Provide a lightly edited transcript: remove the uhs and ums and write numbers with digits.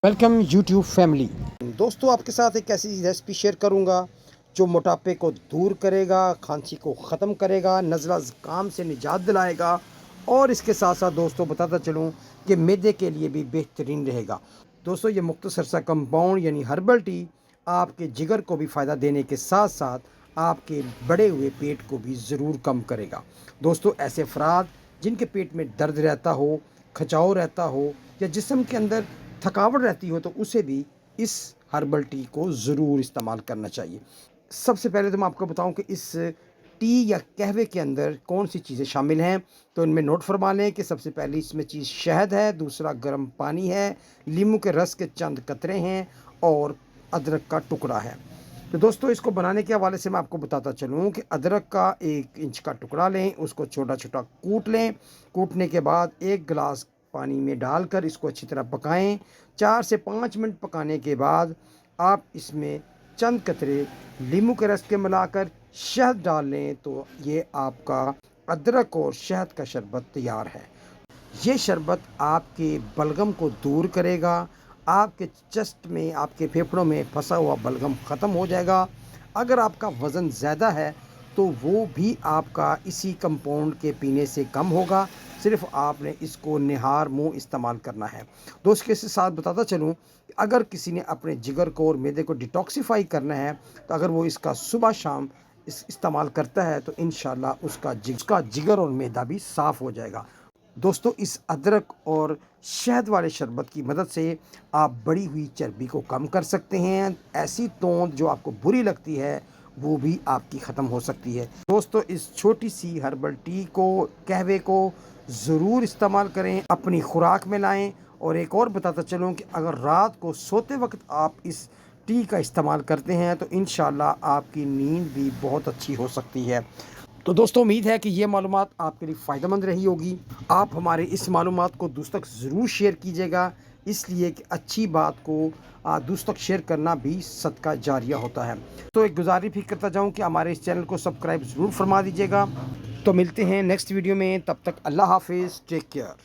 Welcome YouTube family. दोस्तों, आपके साथ एक ऐसी रेसिपी शेयर करूंगा जो मोटापे को दूर करेगा, खांसी को ख़त्म करेगा, नज़ला ज़ुकाम से निजात दिलाएगा और इसके साथ साथ दोस्तों बताता चलूं कि मैदे के लिए भी बेहतरीन रहेगा। दोस्तों, ये मुख्तसर सा कंपाउंड यानी हर्बल टी आपके जिगर को भी फ़ायदा देने के साथ साथ आपके बढ़े हुए पेट को भी ज़रूर कम करेगा। दोस्तों, ऐसे अफराद जिनके पेट में दर्द रहता हो, खिंचाव रहता हो या जिस्म के अंदर थकावट रहती हो तो उसे भी इस हर्बल टी को ज़रूर इस्तेमाल करना चाहिए। सबसे पहले तो मैं आपको बताऊं कि इस टी या कहवे के अंदर कौन सी चीज़ें शामिल हैं, तो इनमें नोट फरमा लें कि सबसे पहली इसमें चीज़ शहद है, दूसरा गर्म पानी है, नींबू के रस के चंद कतरे हैं और अदरक का टुकड़ा है। तो दोस्तों, इसको बनाने के हवाले से मैं आपको बताता चलूँ कि अदरक का 1 इंच का टुकड़ा लें, उसको छोटा छोटा कूट लें। कूटने के बाद 1 गिलास पानी में डालकर इसको अच्छी तरह पकाएं। 4 से 5 मिनट पकाने के बाद आप इसमें चंद कतरे नींबू के रस के मिलाकर शहद डाल लें तो ये आपका अदरक और शहद का शरबत तैयार है। ये शरबत आपके बलगम को दूर करेगा, आपके चेस्ट में, आपके फेफड़ों में फंसा हुआ बलगम ख़त्म हो जाएगा। अगर आपका वज़न ज़्यादा है तो वो भी आपका इसी कंपाउंड के पीने से कम होगा। सिर्फ आपने इसको निहार मुंह इस्तेमाल करना है। दोस्त के साथ बताता चलूँ, अगर किसी ने अपने जिगर को और मैदे को डिटॉक्सिफाई करना है तो अगर वो इसका सुबह शाम इस्तेमाल करता है तो इंशाल्लाह उसका जिगर और मैदा भी साफ़ हो जाएगा। दोस्तों, इस अदरक और शहद वाले शरबत की मदद से आप बढ़ी हुई चर्बी को कम कर सकते हैं। ऐसी तोंद जो आपको बुरी लगती है वो भी आपकी ख़त्म हो सकती है। दोस्तों, इस छोटी सी हर्बल टी को, कहवे को ज़रूर इस्तेमाल करें, अपनी खुराक में लाएं। और एक और बताता चलूँ कि अगर रात को सोते वक्त आप इस टी का इस्तेमाल करते हैं तो इंशाल्लाह आपकी नींद भी बहुत अच्छी हो सकती है। तो दोस्तों, उम्मीद है कि ये मालूमात आपके लिए फ़ायदेमंद रही होगी। आप हमारे इस मालूमात को दूसरों तक ज़रूर शेयर कीजिएगा, इसलिए कि अच्छी बात को दूसरों तक शेयर करना भी सदका जारिया होता है। तो एक गुजारिश भी करता जाऊँ कि हमारे इस चैनल को सब्सक्राइब ज़रूर फरमा दीजिएगा। तो मिलते हैं नेक्स्ट वीडियो में, तब तक अल्लाह हाफिज़, टेक केयर।